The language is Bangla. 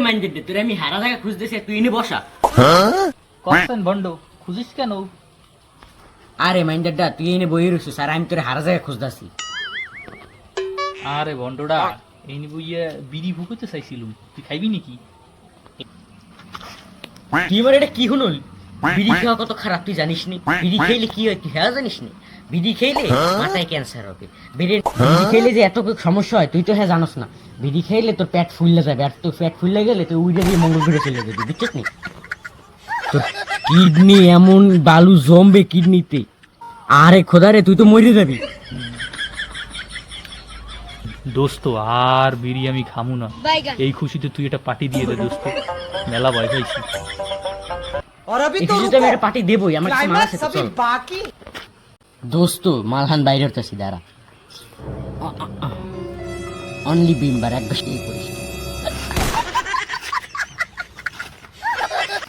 মাইন্ড দে তোরে আমি হারা জায়গা খুঁজতেছি তুই এনে বসা কসেন বন্ড খুঁজিস কেন? আরে মাইন্ডারটা তুই এনে বই রইছিস আর আমি তোরে হারা জায়গা খুঁজতাছি আরে বন্ডটা এই বইয়া বিড়ি ভুকুতে চাইছিলুম, তুই খাইবি নাকি? তুই এবার এটা কি শুনুল বিড়ি খাওয়া কত খারাপ তুই জানিস নি? বিড়ি খেলে কি হয় তুই হ্যাঁ জানিস নি? বিড়ি খেলে মাথায় ক্যান্সার হবে। বিড়ি খেলে যে এত সমস্যা হয় তুই তো হ্যাঁ জানোস না। বিড়ি খেলে তোর পেট ফুললে যাবে আর তোর পেট ফুললে গেলে তুই উইডে দিয়ে মঙ্গল গ্রহে চলে যাবি বুঝছিস নি? তোর কিডনি এমন বালু জমবে কিডনিতে, আরে খোদারে তুই তো মরে যাবি। দোস্ত আর বিড়ি আমি খামু না, এই খুশিতে তুই এটা পার্টি দিয়ে দে দোস্ত, মেলা ভয় পাইছি। এই খুশিতে আমি একটা পার্টি দেবই, আমার কিছু মাল আছে তো, চল। দোস্ত মালহান বাইরে হতেছি দাঁড়া, অনলি বিম্বার এক বসে করিস।